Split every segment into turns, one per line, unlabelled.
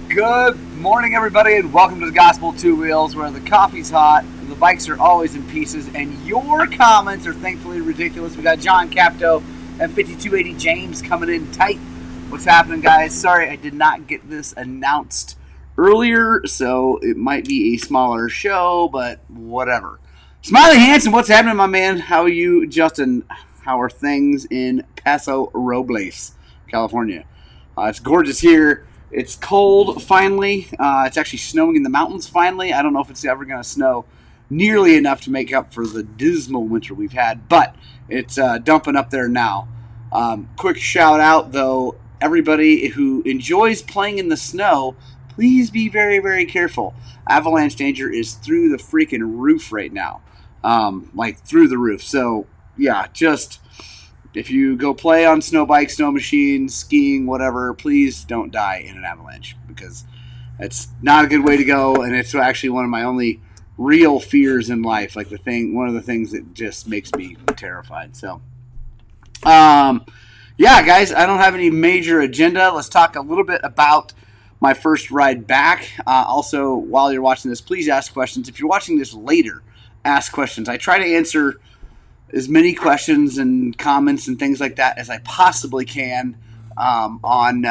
Good morning, everybody, and welcome to the Gospel Two Wheels, where the coffee's hot, the bikes are always in pieces, and your comments are thankfully ridiculous. We got John Capto and 5280 James coming in tight. What's happening, guys? Sorry, I did not get this announced earlier, so it might be a smaller show, but whatever. Smiley Hanson, what's happening, my man? How are you, Justin? How are things in Paso Robles, California? It's gorgeous here. It's cold, finally. It's actually snowing in the mountains, finally. I don't know if it's ever going to snow nearly enough to make up for the dismal winter we've had, but it's dumping up there now. Quick shout out, though, everybody who enjoys playing in the snow, please be very, very careful. Avalanche danger is through the freaking roof right now. Through the roof. So, yeah, just... if you go play on snow bikes, snow machines, skiing, whatever, please don't die in an avalanche, because it's not a good way to go, and it's actually one of my only real fears in life. One of the things that just makes me terrified. So, yeah, guys, I don't have any major agenda. Let's talk a little bit about my first ride back. Also, while you're watching this, please ask questions. If you're watching this later, ask questions. I try to answer as many questions and comments and things like that as I possibly can on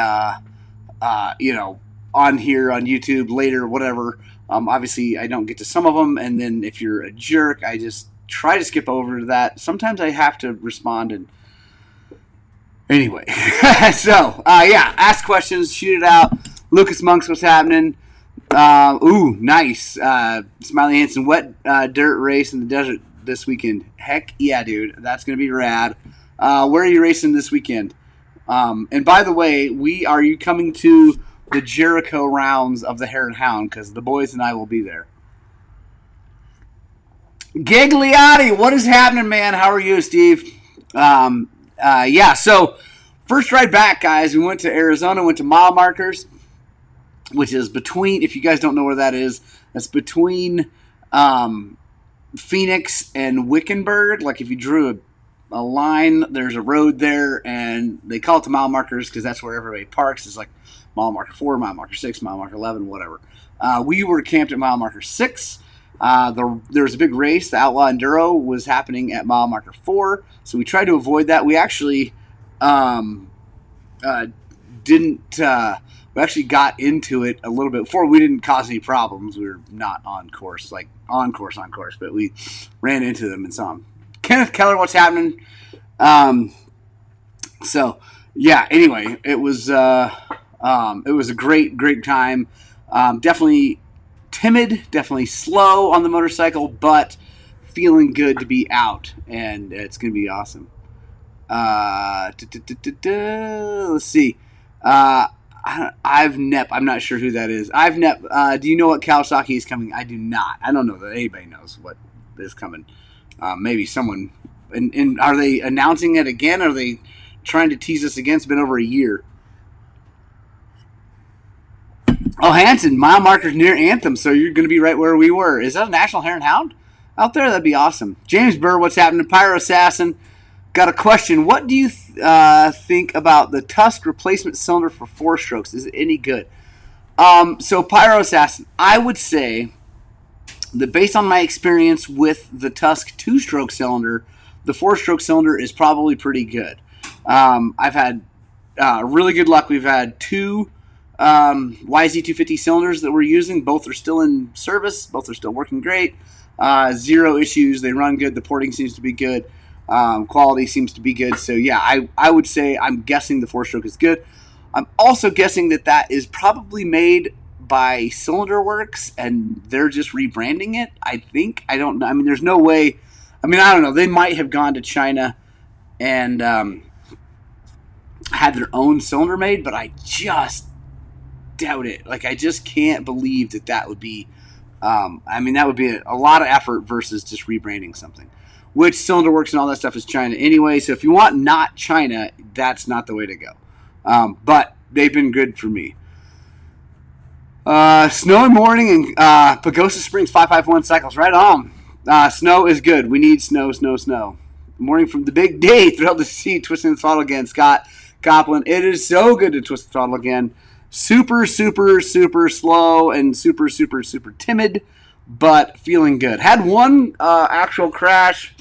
here on YouTube later, whatever. Obviously, I don't get to some of them, and then if you're a jerk, I just try to skip over that. Sometimes I have to respond, and anyway. So, yeah, ask questions, shoot it out. Lucas Monks, what's happening? Ooh, nice. Smiley Hanson, wet dirt race in the desert this weekend. Heck yeah, dude. That's going to be rad. Where are you racing this weekend? And by the way, are you coming to the Jericho rounds of the Hare and Hound? Because the boys and I will be there. Gigliotti, what is happening, man? How are you, Steve? Yeah, so first ride back, guys. We went to Arizona, went to mile markers, which is between, if you guys don't know where that is, that's between Phoenix and Wickenburg. Like if you drew a line, there's a road there, and they call it the mile markers because that's where everybody parks. It's like mile marker 4, mile marker 6, mile marker 11, whatever. We were camped at mile marker 6. There was a big race. The Outlaw Enduro was happening at mile marker 4, so we tried to avoid that. We actually we actually got into it a little bit before. We didn't cause any problems. We were not on course, but we ran into them and saw them. Kenneth Keller, what's happening? So, yeah, anyway, it was a great time. Definitely timid, definitely slow on the motorcycle, but feeling good to be out, and it's going to be awesome. Let's see. Ivnep, I'm not sure who that is. Ivnep, do you know what Kawasaki is coming? I do not. I don't know that anybody knows what is coming. Maybe someone. And are they announcing it again? Are they trying to tease us again? It's been over a year. Oh, Hanson, mile markers near Anthem, so you're going to be right where we were. Is that a National Hare and Hound out there? That'd be awesome. James Burr, what's happening? Pyro Assassin. Got a question. What do you think about the Tusk replacement cylinder for 4-strokes? Is it any good? So, Pyro Assassin, I would say that based on my experience with the Tusk 2-stroke cylinder, the 4-stroke cylinder is probably pretty good. I've had really good luck. We've had 2 YZ250 cylinders that we're using. Both are still in service. Both are still working great. 0 issues. They run good. The porting seems to be good. Quality seems to be good. So, yeah, I would say I'm guessing the 4-stroke is good. I'm also guessing that is probably made by Cylinder Works, and they're just rebranding it, I think. I don't know. I mean, there's no way. I mean, I don't know. They might have gone to China and had their own cylinder made, but I just doubt it. Like, I just can't believe that would be that would be a lot of effort versus just rebranding something. Which Cylinder Works and all that stuff is China anyway. So if you want not China, that's not the way to go. But they've been good for me. Snow and morning in Pagosa Springs, 551 cycles. Right on. Snow is good. We need snow. Morning from the big day. Thrilled to see Twisting the Throttle again. Scott Copeland. It is so good to twist the throttle again. Super, super, super slow and super, super, super timid, but feeling good. Had one actual crash.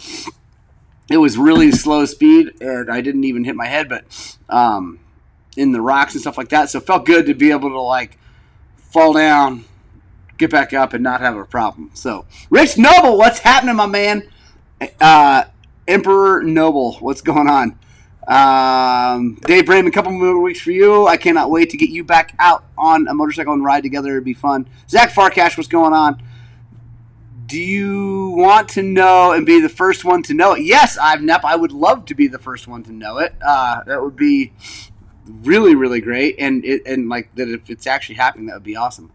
It was really slow speed, and I didn't even hit my head, but in the rocks and stuff like that. So it felt good to be able to like fall down, get back up, and not have a problem. So, Rich Noble, what's happening, my man? Emperor Noble, what's going on? Dave Brayman, a couple more weeks for you. I cannot wait to get you back out on a motorcycle and ride together. It'd be fun. Zach Farkash, what's going on? Do you want to know and be the first one to know it? Yes, I would love to be the first one to know it. That would be really, really great. And like that, if it's actually happening, that would be awesome.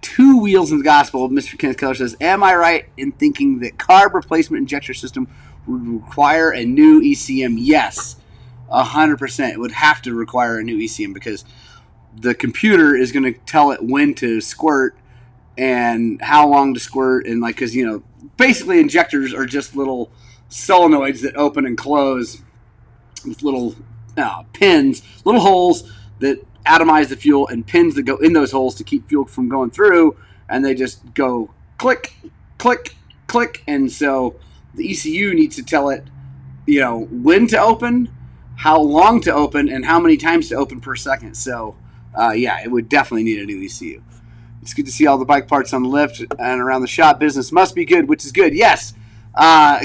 Two wheels in the gospel. Mr. Kenneth Keller says, am I right in thinking that carb replacement injector system would require a new ECM? Yes, 100%. It would have to require a new ECM because the computer is going to tell it when to squirt and how long to squirt. And like, because, you know, basically injectors are just little solenoids that open and close with little pins, little holes that atomize the fuel, and pins that go in those holes to keep fuel from going through, and they just go click, click, click. And so the ECU needs to tell it, you know, when to open, how long to open, and how many times to open per second. So yeah, it would definitely need a new ECU. It's good to see all the bike parts on the lift and around the shop. Business must be good, which is good. Yes,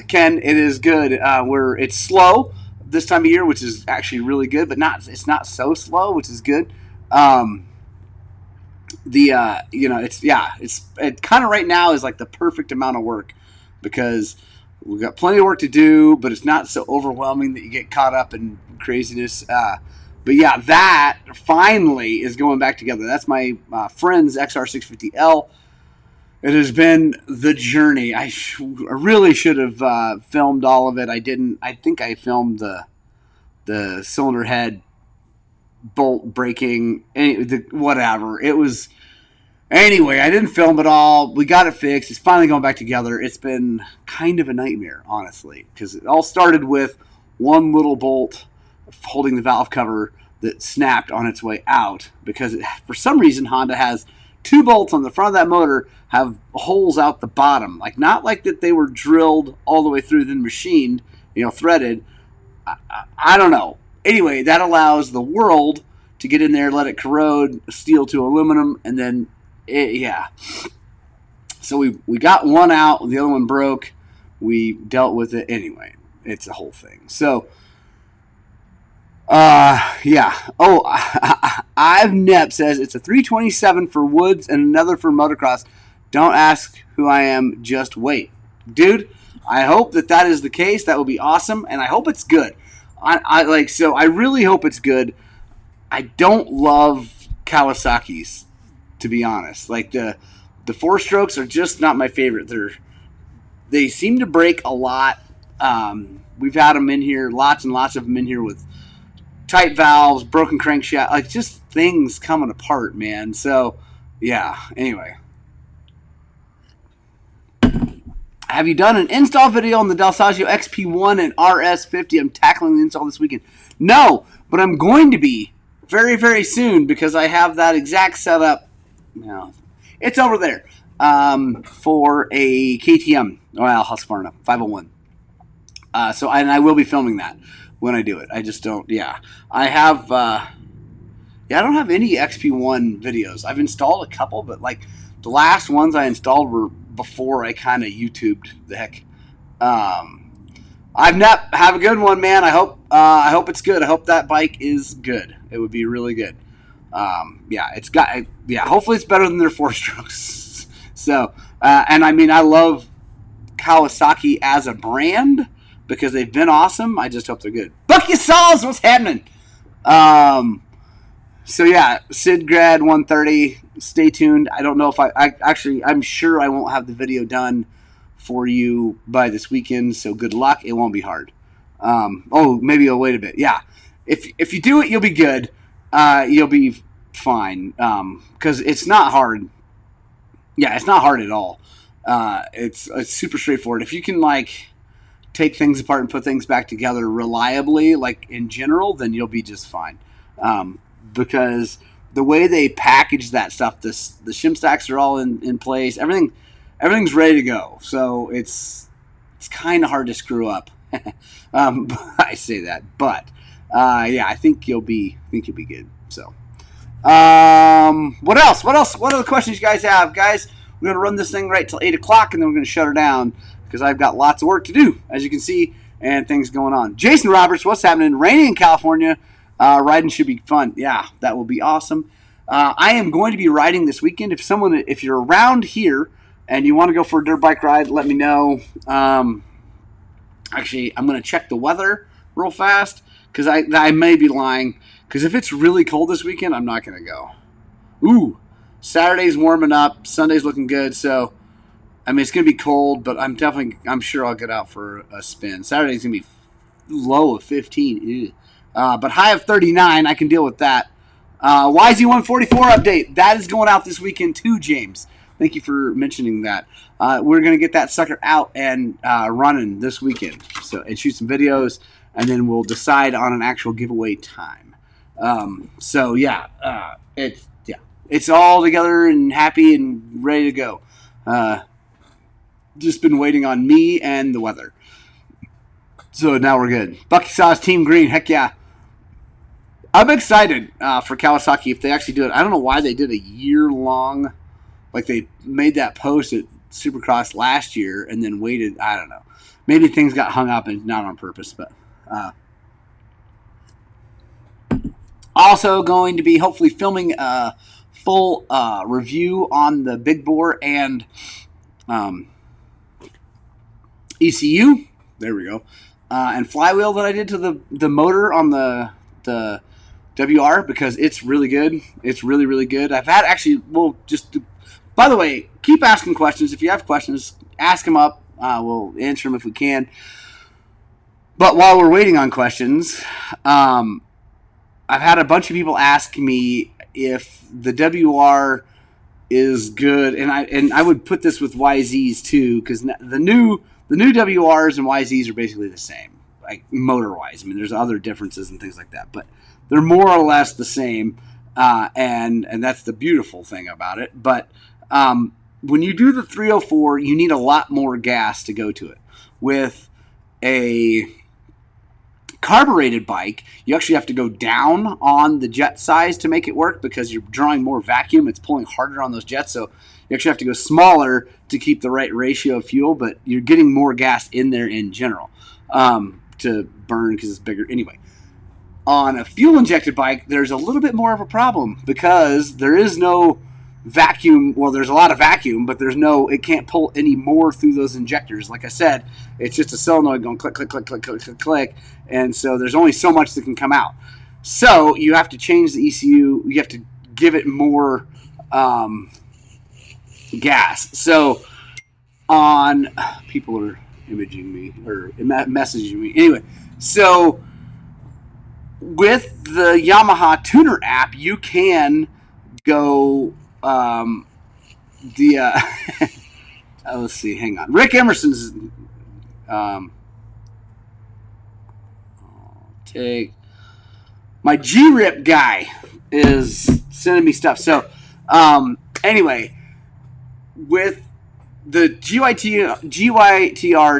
Ken, it is good. It's slow this time of year, which is actually really good, but it's not so slow, which is good. It kind of right now is like the perfect amount of work because we've got plenty of work to do, but it's not so overwhelming that you get caught up in craziness. But yeah, that finally is going back together. That's my friend's XR650L. It has been the journey. I really should have filmed all of it. I didn't. I think I filmed the cylinder head bolt breaking, whatever. It was... Anyway, I didn't film it all. We got it fixed. It's finally going back together. It's been kind of a nightmare, honestly, because it all started with one little bolt holding the valve cover that snapped on its way out because for some reason Honda has two bolts on the front of that motor have holes out the bottom, like not like that they were drilled all the way through then machined, you know, threaded. I don't know. Anyway, that allows the world to get in there, let it corrode steel to aluminum, and then so we got one out, the other one broke. We dealt with it anyway. It's a whole thing. So yeah. Oh, I've Nep says it's a 327 for woods and another for motocross. Don't ask who I am, just wait. Dude, I hope that is the case. That would be awesome, and I hope it's good. I really hope it's good. I don't love Kawasaki's, to be honest. Like the four strokes are just not my favorite. They seem to break a lot. We've had them in here, lots and lots of them in here with tight valves, broken crankshaft, like just things coming apart, man. So, yeah, anyway. Have you done an install video on the Dalsagio XP1 and RS50? I'm tackling the install this weekend. No, but I'm going to be very, very soon because I have that exact setup. Now, it's over there for a KTM, Husqvarna 501. And I will be filming that when I do it. I just don't, I have, I don't have any XP1 videos. I've installed a couple, but like the last ones I installed were before I kind of YouTubed the heck. I've not, have a good one, man. I hope it's good. I hope that bike is good. It would be really good. Hopefully it's better than their four strokes. So, and I mean, I love Kawasaki as a brand because they've been awesome. I just hope they're good. Bucky Sauls, what's happening? So yeah, Sidgrad 130. Stay tuned. I don't know if I'm sure I won't have the video done for you by this weekend. So good luck. It won't be hard. Maybe I'll wait a bit. Yeah, if you do it, you'll be good. You'll be fine. Because it's not hard. Yeah, it's not hard at all. It's super straightforward. If you can like take things apart and put things back together reliably, like in general, then you'll be just fine. Because the way they package that stuff, the shim stacks are all in place. Everything's ready to go. So it's kind of hard to screw up. I say that, but yeah, I think you'll be good. So, what else? What other questions you guys have, guys? We're gonna run this thing right till 8 o'clock, and then we're gonna shut her down because I've got lots of work to do, as you can see, and things going on. Jason Roberts, what's happening? Raining in California. Riding should be fun. Yeah, that will be awesome. I am going to be riding this weekend. If you're around here and you want to go for a dirt bike ride, let me know. Actually, I'm going to check the weather real fast because I may be lying. Because if it's really cold this weekend, I'm not going to go. Ooh, Saturday's warming up. Sunday's looking good. So, I mean, it's going to be cold, but I'm sure I'll get out for a spin. Saturday's going to be low of 15. Ew. But high of 39, I can deal with that. YZ144 update. That is going out this weekend too, James. Thank you for mentioning that. We're going to get that sucker out and running this weekend. And shoot some videos, and then we'll decide on an actual giveaway time. So yeah, it's all together and happy and ready to go. Just been waiting on me and the weather. So now we're good. Bucky Sauce Team Green, heck yeah. I'm excited for Kawasaki if they actually do it. I don't know why they did a year-long, like they made that post at Supercross last year and then waited. I don't know. Maybe things got hung up and not on purpose. But also going to be hopefully filming a full review on the Big Bore and ECU. There we go. And flywheel that I did to the motor on the WR because it's really good. It's really, really good. I've had actually, by the way, keep asking questions. If you have questions, ask them up. We'll answer them if we can. But while we're waiting on questions, I've had a bunch of people ask me if the WR is good, and I would put this with YZs too, because the new WRs and YZs are basically the same, like motor-wise. I mean, there's other differences and things like that, but they're more or less the same, and that's the beautiful thing about it. But when you do the 304, you need a lot more gas to go to it. With a carbureted bike, you actually have to go down on the jet size to make it work because you're drawing more vacuum. It's pulling harder on those jets, so you actually have to go smaller to keep the right ratio of fuel, but you're getting more gas in there in general to burn because it's bigger. Anyway, on a fuel-injected bike, there's a little bit more of a problem because there is no vacuum. Well, there's a lot of vacuum, but it can't pull any more through those injectors. Like I said, it's just a solenoid going click, click, click, click, click, click, click, and so there's only so much that can come out. So you have to change the ECU. You have to give it more gas. So people are imaging me or messaging me. Anyway, so with the Yamaha tuner app, you can go let's see, hang on. Rick Emerson's take my G-Rip guy is sending me stuff. So anyway, with the GYTR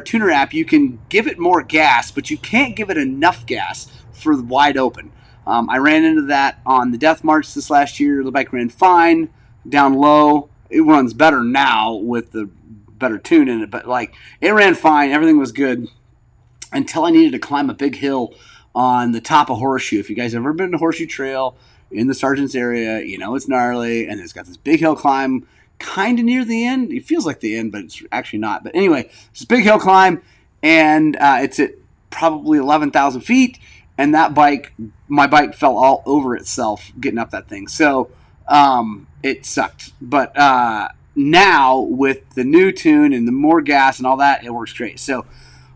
tuner app, you can give it more gas, but you can't give it enough gas for the wide open. I ran into that on the Death March this last year. The bike ran fine, down low. It runs better now with the better tune in it, but like it ran fine. Everything was good until I needed to climb a big hill on the top of Horseshoe. If you guys have ever been to Horseshoe Trail in the Sargent's area, you know it's gnarly, and it's got this big hill climb kind of near the end. It feels like the end, but it's actually not. But anyway, it's a big hill climb, and it's at probably 11,000 feet, and my bike fell all over itself getting up that thing. So it sucked. But now with the new tune and the more gas and all that, it works great. So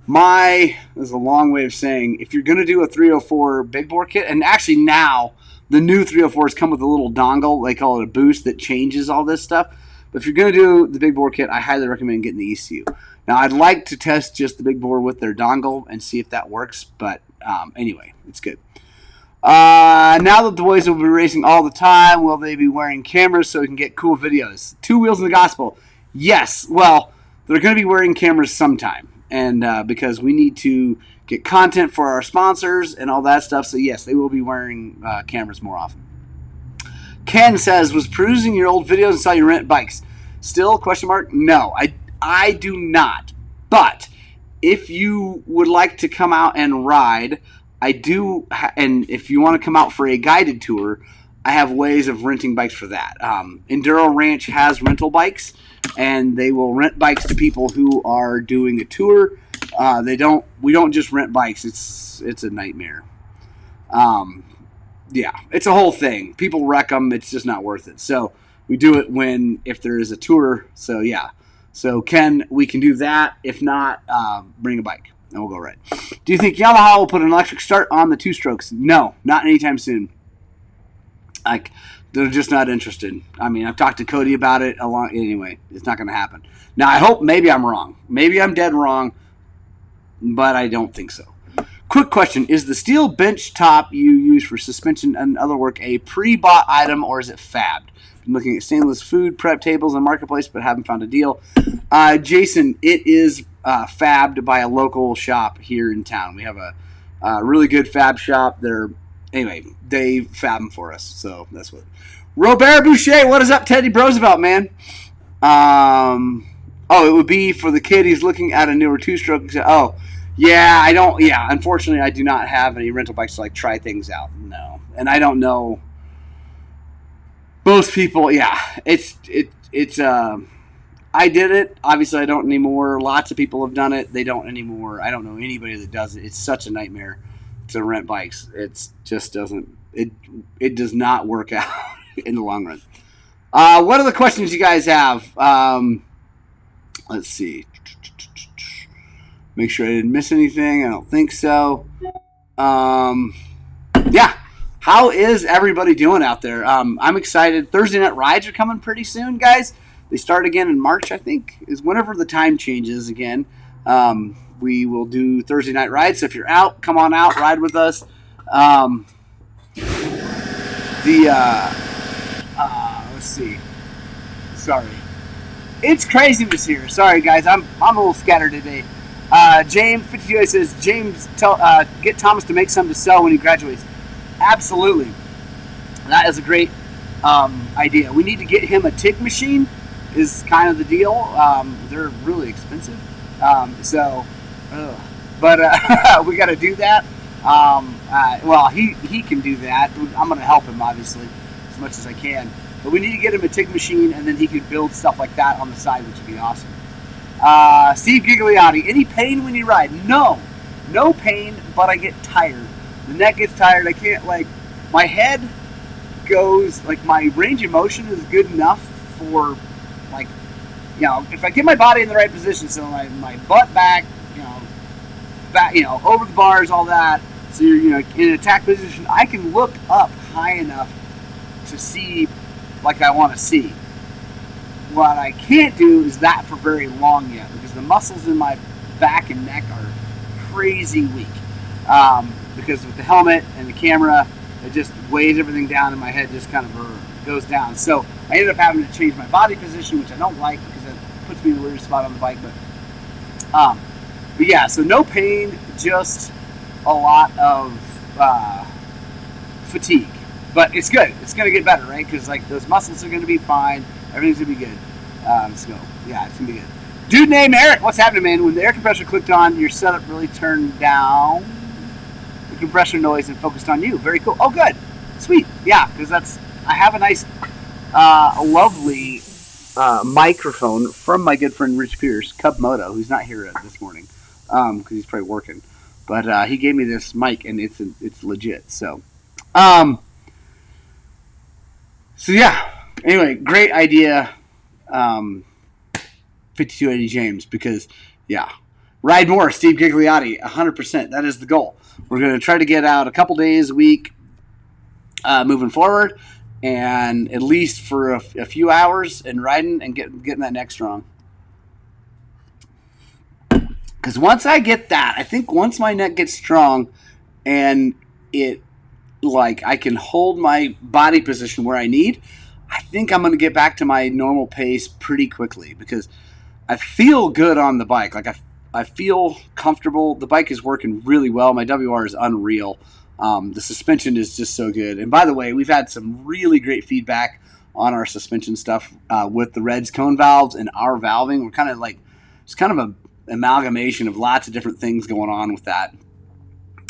this is a long way of saying, if you're going to do a 304 big bore kit, and actually now the new 304s come with a little dongle, they call it a boost, that changes all this stuff. But if you're going to do the big bore kit, I highly recommend getting the ECU. Now, I'd like to test just the big bore with their dongle and see if that works, but anyway, it's good. Now that the boys will be racing all the time, will they be wearing cameras so we can get cool videos? Two Wheels in the Gospel. Yes. Well, they're going to be wearing cameras sometime, and because we need to get content for our sponsors and all that stuff. So yes, they will be wearing cameras more often. Ken says, was perusing your old videos and saw you rent bikes. Still, question mark? No, I do not. But if you would like to come out and ride, I do, and if you want to come out for a guided tour, I have ways of renting bikes for that. Enduro Ranch has rental bikes, and they will rent bikes to people who are doing a tour. We don't just rent bikes. It's a nightmare. Yeah, it's a whole thing. People wreck them. It's just not worth it. So we do it if there is a tour. So yeah. So Ken, we can do that. If not, bring a bike and we'll go ride. Do you think Yamaha will put an electric start on the 2-strokes? No, not anytime soon. Like, they're just not interested. I mean, I've talked to Cody about it anyway. It's not going to happen. Now, I hope maybe I'm wrong. Maybe I'm dead wrong, but I don't think so. Quick question. Is the steel bench top you use for suspension and other work a pre-bought item or is it fabbed? I'm looking at stainless food prep tables on Marketplace but haven't found a deal. Jason, it is fabbed by a local shop here in town. We have a really good fab shop. They fab them for us. So that's what. Robert Boucher, what is up, Teddy Roosevelt, man? It would be for the kid. He's looking at a newer 2-stroke. Oh, yeah, I don't. Yeah, unfortunately, I do not have any rental bikes to like try things out. No, and I don't know. Most people, yeah, it's. I did it. Obviously, I don't anymore. Lots of people have done it. They don't anymore. I don't know anybody that does it. It's such a nightmare to rent bikes. It just doesn't. It does not work out in the long run. What other questions you guys have? Let's see. Make sure I didn't miss anything. I don't think so. Yeah. How is everybody doing out there? I'm excited. Thursday night rides are coming pretty soon, guys. They start again in March, I think, is whenever the time changes again. We will do Thursday night rides. So if you're out, come on out, ride with us. Let's see. Sorry. It's craziness here. Sorry, guys. I'm a little scattered today. James 52 says, James, get Thomas to make some to sell when he graduates. Absolutely. That is a great idea. We need to get him a TIG machine is kind of the deal. They're really expensive. We got to do that. He can do that. I'm going to help him, obviously, as much as I can. But we need to get him a TIG machine, and then he can build stuff like that on the side, which would be awesome. Steve Gigliotti, any pain when you ride? No pain, but I get tired. The neck gets tired. I can't, my head goes, my range of motion is good enough for, if I get my body in the right position, so my butt back, over the bars, all that, so you're, in an attack position, I can look up high enough to see like I want to see. What I can't do is that for very long yet, because the muscles in my back and neck are crazy weak. Because with the helmet and the camera, it just weighs everything down and my head just kind of goes down. So I ended up having to change my body position, which I don't like because it puts me in a weird spot on the bike. But yeah, so no pain, just a lot of fatigue. But it's good. It's going to get better, right? Because those muscles are going to be fine. Everything's going to be good. So yeah, it's going to be good. Dude named Eric, what's happening, man? When the air compressor clicked on, your setup really turned down the compressor noise and focused on you. Very cool. Oh, good. Sweet. Yeah, because I have a nice, lovely microphone from my good friend Rich Pierce, Cub Moto, who's not here this morning because he's probably working. But he gave me this mic, and it's legit. So yeah. Anyway, great idea, 5280 James, because, yeah. Ride more, Steve Gigliotti, 100%. That is the goal. We're going to try to get out a couple days a week moving forward, and at least for a few hours and riding and getting that neck strong. Because once I get that, I think once my neck gets strong and it, like, I can hold my body position where I need, I think I'm going to get back to my normal pace pretty quickly because I feel good on the bike. Like, I feel comfortable. The bike is working really well. My WR is unreal. The suspension is just so good. And by the way, we've had some really great feedback on our suspension stuff with the Reds cone valves and our valving. We're kind of like, it's kind of a amalgamation of lots of different things going on with that,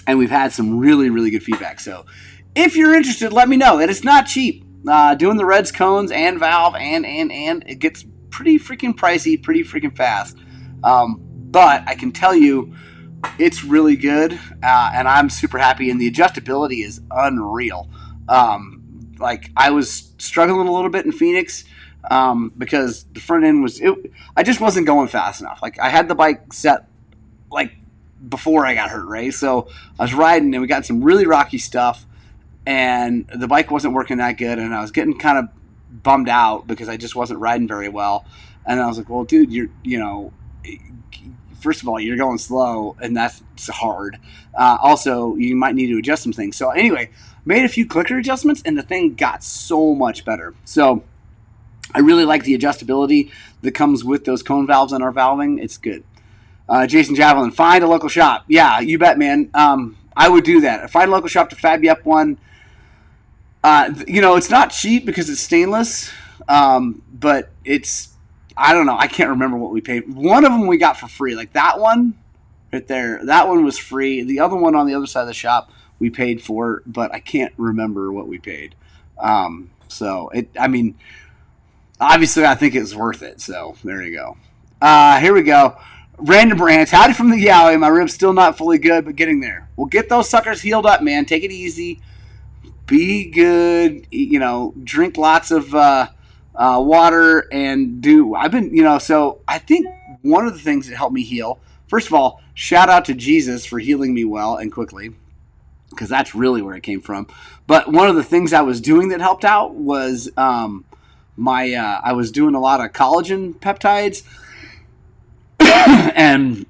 and we've had some really, really good feedback. So if you're interested, let me know. And it's not cheap. Doing the Reds cones and valve and it gets pretty freaking pricey pretty freaking fast, but I can tell you it's really good, and I'm super happy, and the adjustability is unreal. Like, I was struggling a little bit in Phoenix because the front end I just wasn't going fast enough. Like, I had the bike set like before I got hurt, right? So I was riding and we got some really rocky stuff and the bike wasn't working that good, and I was getting kind of bummed out because I just wasn't riding very well. And I was like, well, dude, first of all, you're going slow and that's hard. Also, you might need to adjust some things. So anyway, made a few clicker adjustments and the thing got so much better. So I really like the adjustability that comes with those cone valves and our valving. It's good. Jason Javelin, find a local shop. Yeah, you bet, man. I would do that. Find a local shop to fab you up one. It's not cheap because it's stainless, but I don't know. I can't remember what we paid. One of them we got for free. Like that one right there, that one was free. The other one on the other side of the shop we paid for, but I can't remember what we paid. Obviously, I think it's worth it. So there you go. Here we go. Random rants. Howdy from the Yowie. My rib's still not fully good, but getting there. We'll get those suckers healed up, man. Take it easy. Be good. Drink lots of water and so I think one of the things that helped me heal, first of all, shout out to Jesus for healing me well and quickly, because that's really where it came from. But one of the things I was doing that helped out was I was doing a lot of collagen peptides and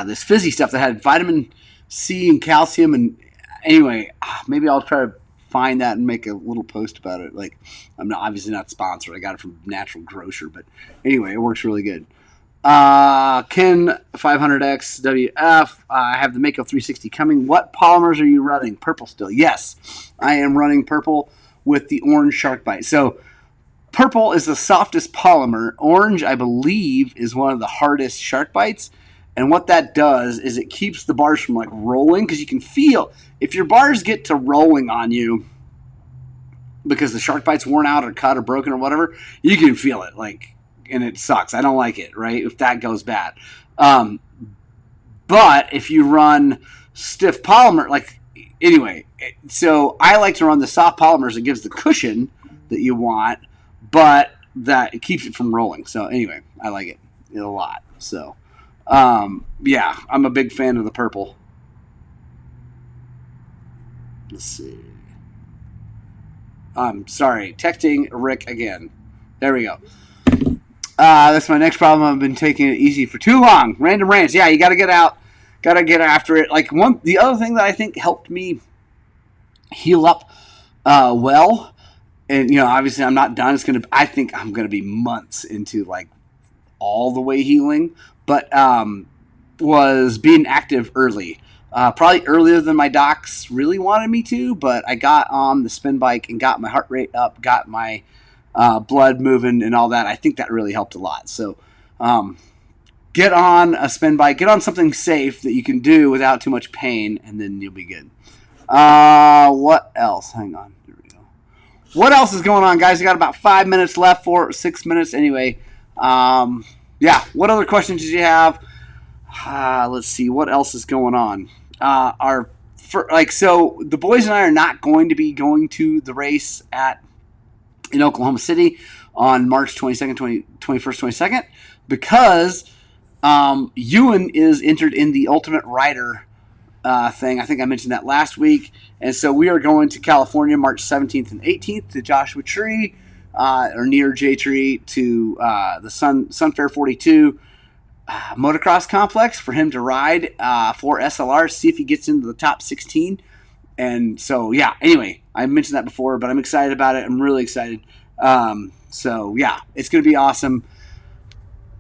this fizzy stuff that had vitamin C and calcium. And anyway, maybe I'll try to find that and make a little post about it. Like, I'm obviously not sponsored. I got it from Natural Grocer, but anyway, it works really good. Ken 500X WF. I have the Mako 360 coming. What polymers are you running? Purple still? Yes, I am running purple with the orange shark bite. So purple is the softest polymer. Orange, I believe, is one of the hardest shark bites. And what that does is it keeps the bars from like rolling, because you can feel if your bars get to rolling on you because the shark bite's worn out or cut or broken or whatever, you can feel it, like, and it sucks. I don't like it, right? If that goes bad. But if you run stiff polymer, anyway, so I like to run the soft polymers. It gives the cushion that you want, but that it keeps it from rolling. So anyway, I like it a lot. So yeah, I'm a big fan of the purple. Let's see. I'm sorry, texting Rick again. There we go. That's my next problem. I've been taking it easy for too long. Random rants. Yeah, you got to get out. Got to get after it. The other thing that I think helped me heal up well, and obviously I'm not done. I think I'm gonna be months into all the way healing, but was being active early. Probably earlier than my docs really wanted me to, but I got on the spin bike and got my heart rate up, got my blood moving and all that. I think that really helped a lot. So get on a spin bike, get on something safe that you can do without too much pain, and then you'll be good. What else? Hang on. Here we go. What else is going on, guys? I got about 5 minutes left, 6 minutes anyway. Yeah, what other questions did you have? Let's see, what else is going on? So the boys and I are not going to be going to the race in Oklahoma City on March 22nd, 22nd, because Ewan is entered in the Ultimate Rider thing. I think I mentioned that last week. And so we are going to California March 17th and 18th to Joshua Tree, or near J Tree, to the Sun Fair 42. motocross complex for him to ride for SLR, see if he gets into the top 16. And so, yeah, anyway, I mentioned that before, but I'm excited about it. I'm really excited. So, yeah, it's going to be awesome.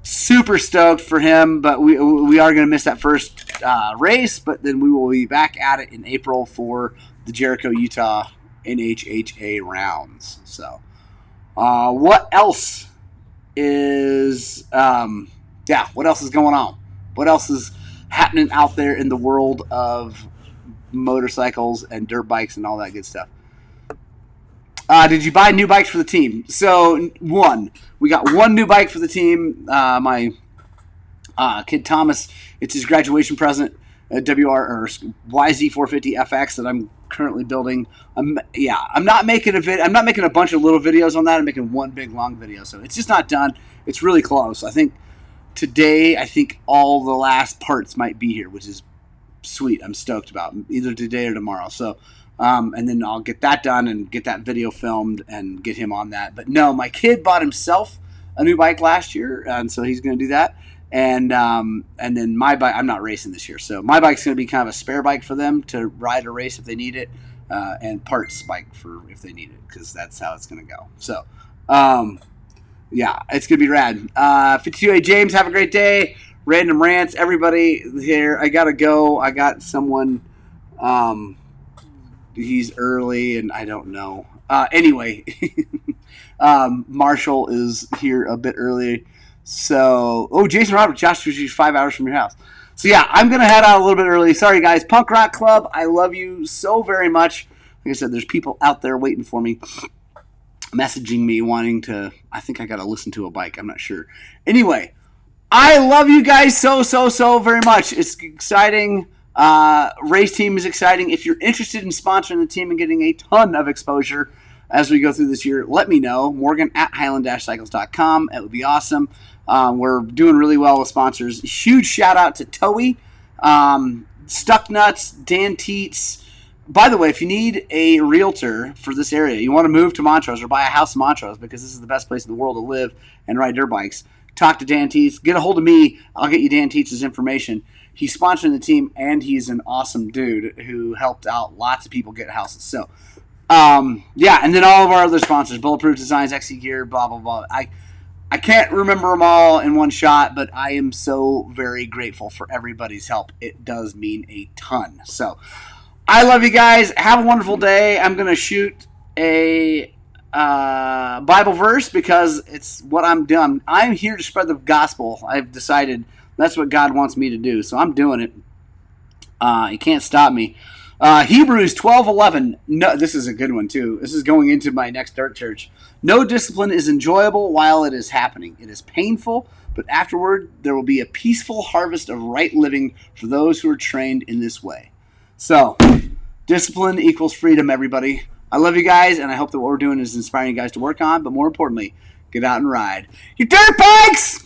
Super stoked for him, but we are going to miss that first race, but then we will be back at it in April for the Jericho, Utah NHHA rounds. So, what else is, what else is going on? What else is happening out there in the world of motorcycles and dirt bikes and all that good stuff? Did you buy new bikes for the team? So, we got one new bike for the team. My kid Thomas, it's his graduation present, YZ450 FX that I'm currently building. I'm not making a bunch of little videos on that. I'm making one big long video. So it's just not done. It's really close. I think today, all the last parts might be here, which is sweet. I'm stoked about either today or tomorrow. So, and then I'll get that done and get that video filmed and get him on that. But no, my kid bought himself a new bike last year, and so he's going to do that. And then my bike, I'm not racing this year, so my bike's going to be kind of a spare bike for them to ride a race if they need it, and parts bike for if they need it, because that's how it's going to go. So, it's going to be rad. 52A James, have a great day. Random Rants, everybody here. I got to go. I got someone, he's early, and I don't know. Anyway, Marshall is here a bit early. So, Jason Roberts, Josh, which is 5 hours from your house. So, yeah, I'm going to head out a little bit early. Sorry, guys. Punk Rock Club, I love you so very much. Like I said, there's people out there waiting for me, messaging me, wanting to, I think I got to listen to a bike. I'm not sure. Anyway, I love you guys so very much. It's exciting. Race team is exciting. If you're interested in sponsoring the team and getting a ton of exposure as we go through this year, let me know. Morgan at highland-cycles.com. It would be awesome. We're doing really well with sponsors. Huge shout out to Toei, Stuck Nuts, Dan Teets. By the way, if you need a realtor for this area, you want to move to Montrose or buy a house in Montrose because this is the best place in the world to live and ride dirt bikes, talk to Dan Teets. Get a hold of me. I'll get you Dan Teets' information. He's sponsoring the team, and he's an awesome dude who helped out lots of people get houses. So, and then all of our other sponsors, Bulletproof Designs, XC Gear, blah, blah, blah. I can't remember them all in one shot, but I am so very grateful for everybody's help. It does mean a ton. So, I love you guys. Have a wonderful day. I'm going to shoot a Bible verse because it's what I'm doing. I'm here to spread the gospel. I've decided that's what God wants me to do, so I'm doing it. You can't stop me. Hebrews 12:11. No, this is a good one too. This is going into my next dirt church. No discipline is enjoyable while it is happening. It is painful, but afterward there will be a peaceful harvest of right living for those who are trained in this way. So, discipline equals freedom, everybody. I love you guys, and I hope that what we're doing is inspiring you guys to work on, but more importantly, get out and ride your dirt bikes!